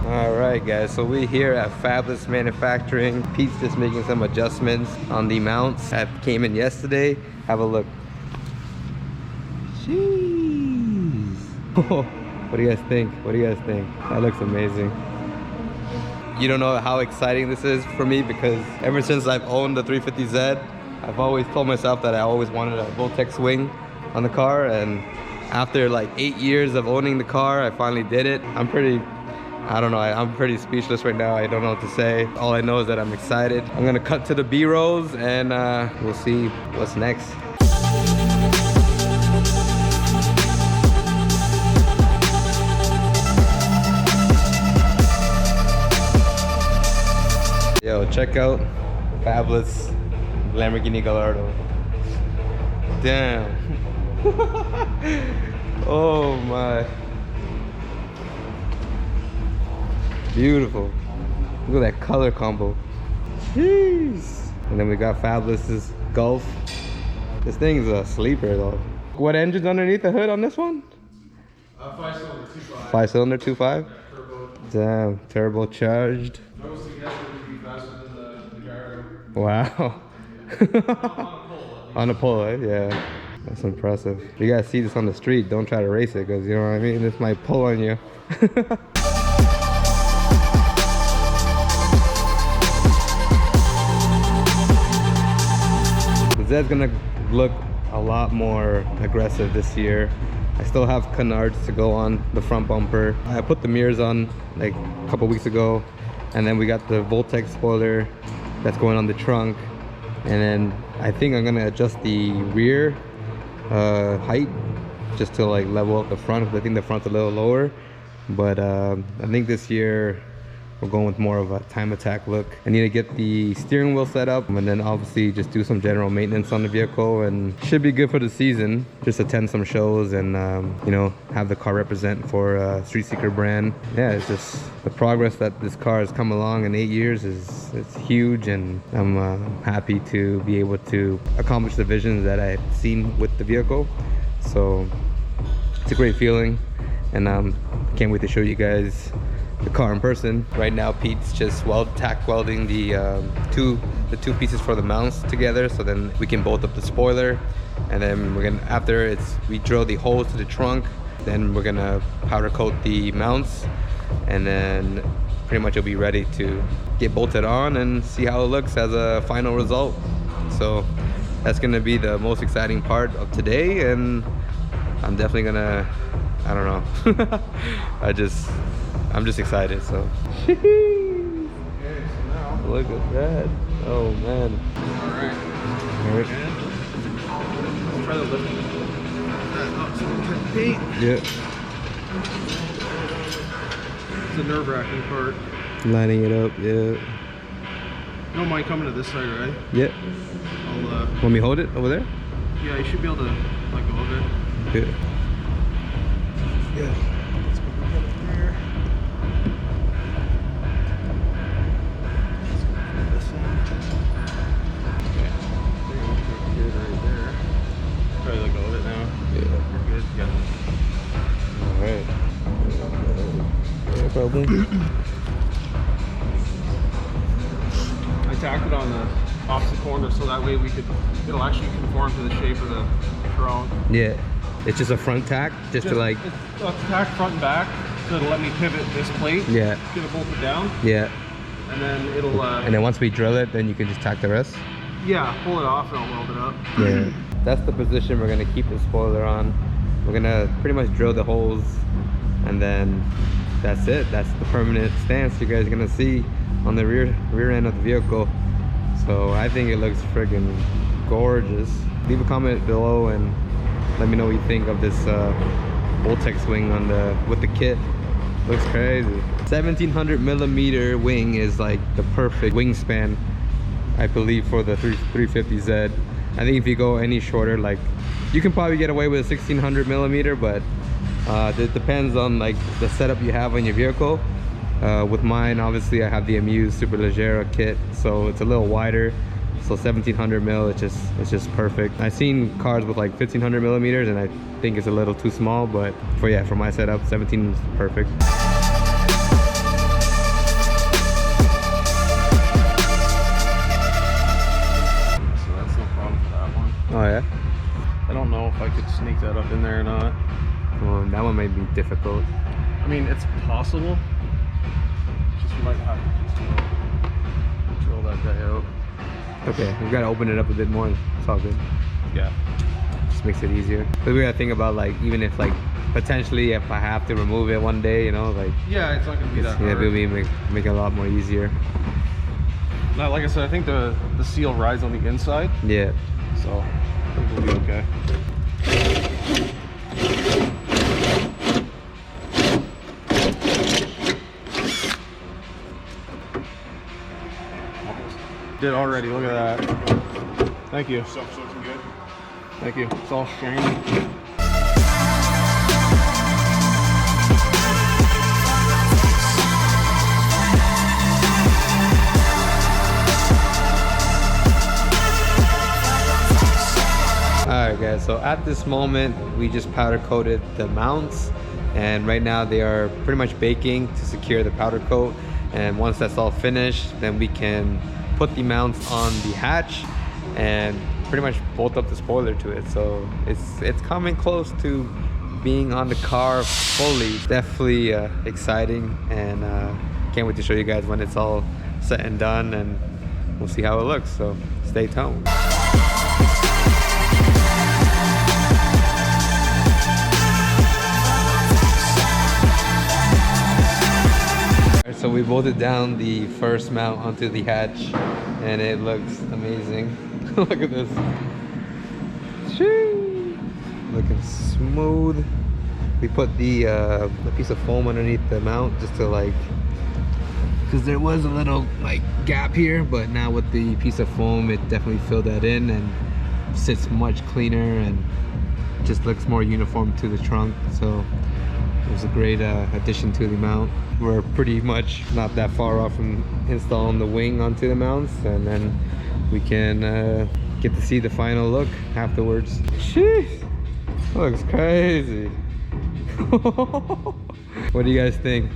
Alright guys, so we're here at Fabless Manufacturing. Pete's just making some adjustments on the mounts that came in yesterday. Have a look. Jeez. What do you guys think? What do you guys think? That looks amazing. You don't know how exciting this is for me because ever since I've owned the 350z, I've always told myself that I always wanted a Voltex wing on the car, and after like 8 years of owning the car, I finally did it. I'm pretty speechless right now. I don't know what to say. All I know is that I'm excited. I'm gonna cut to the B-rolls and we'll see what's next. Yo, check out Fabless Lamborghini Gallardo. Damn. Oh my. Beautiful. Look at that color combo. Jeez. And then we got Fabless's Golf. This thing's a sleeper though. What engine's underneath the hood on this one? 5-cylinder 2.5. 5-cylinder 2.5? Yeah, turbo. Damn, turbocharged. I was thinking that would be faster than the gyro. Wow. On a pole, eh? Yeah. That's impressive. If you guys see this on the street, don't try to race it because you know what I mean? This might pull on you. The Zed's gonna look a lot more aggressive this year. I still have canards to go on the front bumper. I put the mirrors on like a couple weeks ago, and then we got the Voltex spoiler that's going on the trunk, and then I think I'm gonna adjust the rear height just to like level up the front because I think the front's a little lower. But I think this year we're going with more of a time attack look. I need to get the steering wheel set up and then obviously just do some general maintenance on the vehicle, and should be good for the season. Just attend some shows and you know, have the car represent for Street Seeker brand. Yeah, it's just the progress that this car has come along in 8 years it's huge, and I'm happy to be able to accomplish the visions that I've seen with the vehicle. So it's a great feeling, and can't wait to show you guys the car in person. Right now Pete's just tack welding the two pieces for the mounts together, so then we can bolt up the spoiler, and then we're gonna, after we drill the holes to the trunk, then we're gonna powder coat the mounts, and then pretty much it'll be ready to get bolted on and see how it looks as a final result. So that's gonna be the most exciting part of today, and I'm definitely gonna, I don't know. I'm just excited, so. Okay, so now. Look at that. Oh man. Alright. Let's try the lift. That up so we can paint. Yeah. It's a nerve-wracking part. Lining it up, yeah. You don't mind coming to this side, right? Yeah. I'll Want me to hold it over there? yeah, you should be able to let go of it. Okay. Yeah. Let's go back up there. Let's go for this one. Okay. There you go. Good right there. Try to let go of it now. Yeah. You're good. Yeah. Alright. Yeah, probably. I tacked it on the opposite corner so that way it'll actually conform to the shape of the throne. Yeah. It's just a front tack, just to like. It's tack front and back, so it'll let me pivot this plate. Yeah. Get it bolted down. Yeah. And then it'll. And then once we drill it, then you can just tack the rest. Yeah, pull it off and I'll weld it up. Yeah. That's the position we're gonna keep the spoiler on. We're gonna pretty much drill the holes, and then that's it. That's the permanent stance you guys are gonna see on the rear end of the vehicle. So I think it looks friggin' gorgeous. Leave a comment below and let me know what you think of this Voltex wing with the kit. Looks crazy. 1700 millimeter wing is like the perfect wingspan, I believe, for the 350Z. I think if you go any shorter, like you can probably get away with a 1600 millimeter, but it depends on like the setup you have on your vehicle. With mine, obviously I have the Amuse Superleggera kit, so it's a little wider. So 1700 mil, it's just perfect. I've seen cars with like 1500 millimeters, and I think it's a little too small, but for my setup, 17 is perfect. So that's no problem for that one. Oh yeah? I don't know if I could sneak that up in there or not. Well, that one might be difficult. I mean, it's possible. Just you might have to drill that guy out. Okay, we gotta open it up a bit more. It's all good. Yeah. Just makes it easier. But we gotta think about, like, even if, like, potentially if I have to remove it one day, you know, like. Yeah, it's not gonna be that hard. Yeah, it'll make it a lot more easier. Now, like I said, I think the seal rides on the inside, Yeah. so I think we'll be okay. Did already, look at that. Thank you. Stuff's looking good. Thank you. It's all shiny. Alright guys, so at this moment we just powder coated the mounts, and right now they are pretty much baking to secure the powder coat, and once that's all finished, then we can put the mounts on the hatch and pretty much bolt up the spoiler to it. So it's coming close to being on the car fully. Definitely exciting, and can't wait to show you guys when it's all set and done, and we'll see how it looks, so stay tuned. So we bolted down the first mount onto the hatch, and it looks amazing. Look at this. Shoo! Looking smooth. We put the piece of foam underneath the mount just to, like, because there was a little like gap here, but now with the piece of foam it definitely filled that in and sits much cleaner and just looks more uniform to the trunk. So it was a great addition to the mount. We're pretty much not that far off from installing the wing onto the mounts, and then we can get to see the final look afterwards. Sheesh, looks crazy. What do you guys think?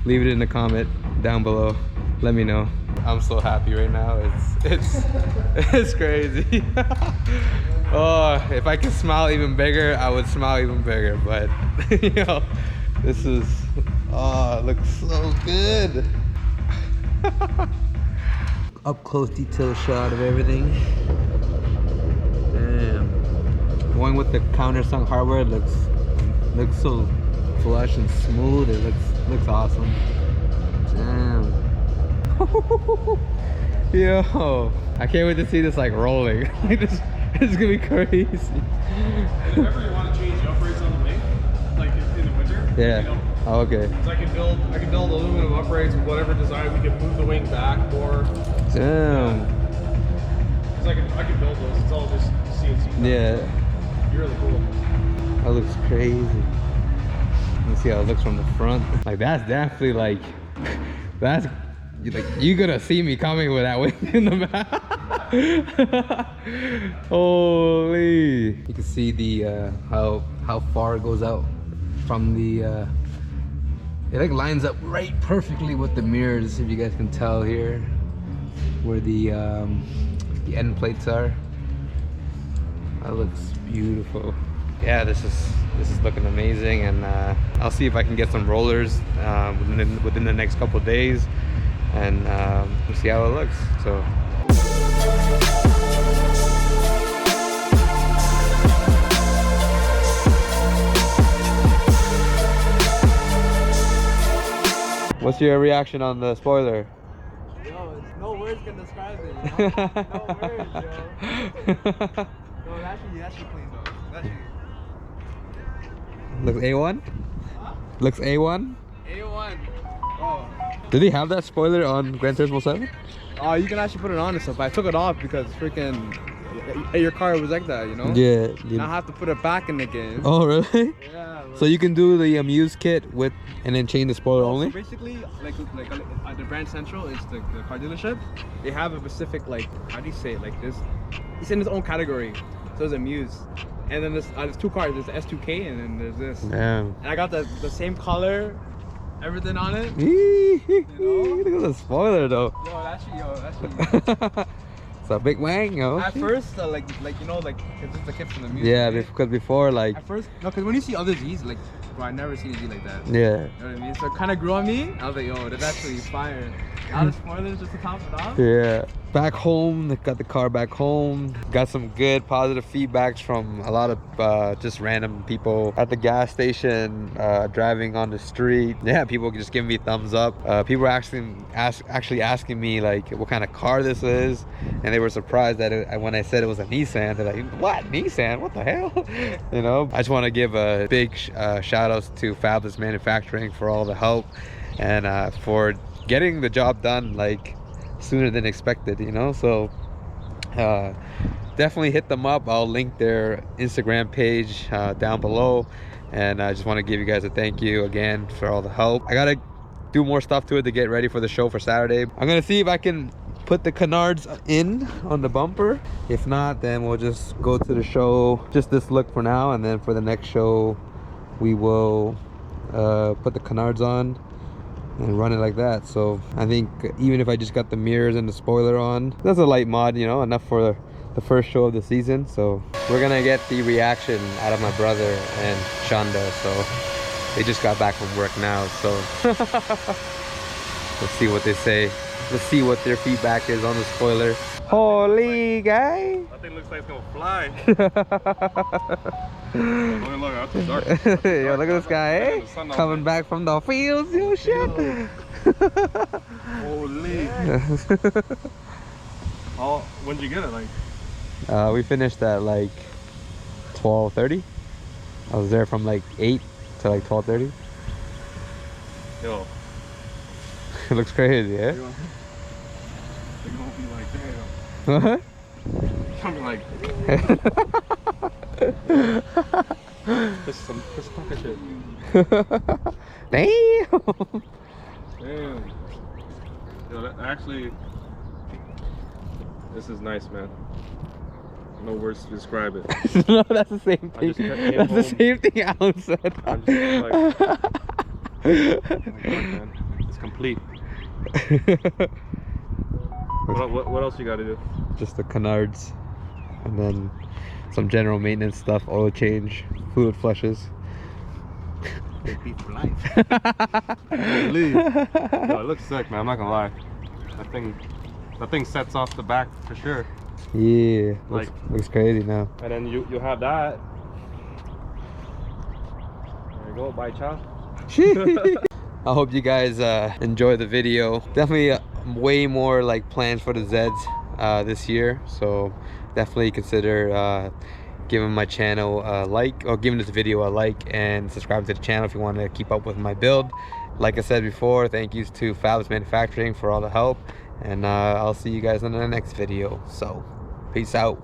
Leave it in the comment down below. Let me know. I'm so happy right now. It's crazy. Oh, if I could smile even bigger, I would smile even bigger. But you know, this is, oh, it looks so good. Up close detail shot of everything. Damn. Going with the countersunk hardware looks so flush and smooth. It looks awesome. Damn. Yo, I can't wait to see this like rolling. Like this, it's gonna be crazy. If ever you want to change the uprates on the wing, like in the winter, Yeah. you know, Oh, okay. so I can build aluminum uprates with whatever design. We can move the wing back more. Damn. Cause I can build those. It's all just CNC. Yeah. You're really cool. That looks crazy. Let's see how it looks from the front. Like that's definitely like, that's like, you gonna see me coming with that wing in the back. Holy! You can see the how far it goes out from the. It like lines up right perfectly with the mirrors, if you guys can tell here, where the end plates are. That looks beautiful. Yeah, this is looking amazing, and I'll see if I can get some rollers within the next couple days, and we'll see how it looks. So. What's your reaction on the spoiler? Yo, no words can describe it, you know? No words, yo. No, that's actually clean though. That's Looks A1? Huh? Looks A1? A1. Oh. Did he have that spoiler on Gran Turismo 7? Oh, you can actually put it on and stuff, but I took it off because freaking your car was like that, you know? Yeah. Now I have to put it back in the game. Oh, really? Yeah. So you can do the Muse kit with, and then change the spoiler only? So basically, like at the Brand Central, it's the car dealership. They have a specific, like, how do you say it? Like this, it's in its own category. So there's a Muse, and then there's two cars. There's the S2K, and then there's this. Damn. And I got the same color, everything on it. Look at the spoiler though. That's It's a big wang, yo. At first, like you know, like it's just the kit from the Muse. Yeah, right? because before, like. At first, no, because when you see other Z's, like, bro, I never seen a Z like that. Yeah. You know what I mean? So it kind of grew on me. I was like, yo, that's actually fire. Now the spoilers just to top it off. Yeah. Back home, got the car back home. Got some good positive feedbacks from a lot of just random people at the gas station, driving on the street. Yeah, people just giving me thumbs up. People were actually asking me like what kind of car this is, and they were surprised that when I said it was a Nissan. They're like, what, Nissan? What the hell? You know, I just want to give a big shout outs to Fabless Manufacturing for all the help and for getting the job done like sooner than expected, you know. So definitely hit them up. I'll link their Instagram page down below, and I just want to give you guys a thank you again for all the help. I gotta do more stuff to it to get ready for the show for Saturday. I'm gonna see if I can put the canards in on the bumper. If not, then we'll just go to the show just this look for now, and then for the next show we will put the canards on and run it like that. So I think even if I just got the mirrors and the spoiler on, that's a light mod, you know, enough for the first show of the season. So we're gonna get the reaction out of my brother and Shonda. So they just got back from work now, so let's see what they say. Let's see what their feedback is on the spoiler. Holy guy. That thing looks like it's gonna fly. Look, that's dark. Yo, look at this guy, eh? Coming back from the fields, yo, shit. Holy. Oh, when'd you get it? Like, we finished at like 12:30. I was there from like 8 to like 12:30. yo. It looks crazy, yeah? They're gonna be like, What? damn. Gonna be like, this is some fucking shit. Damn. Damn. Yo, actually, this is nice, man. No words to describe it. No, that's the same I thing. just came That's the home. same thing Alan said. I'm just like, oh my God, man. It's complete. What else you gotta do? Just the canards, and then some general maintenance stuff, oil change, fluid flushes. Beat for life. Holy. Yo, it looks sick, man. I'm not gonna lie. That thing sets off the back for sure. Yeah, Like- looks crazy now. And then you have that. There you go, bye, ciao. I hope you guys enjoy the video. Definitely way more like plans for the Zeds this year, so definitely consider giving my channel a like, or giving this video a like, and subscribe to the channel if you want to keep up with my build. Like I said before, thank yous to Fabless Manufacturing for all the help, and I'll see you guys in the next video. So peace out.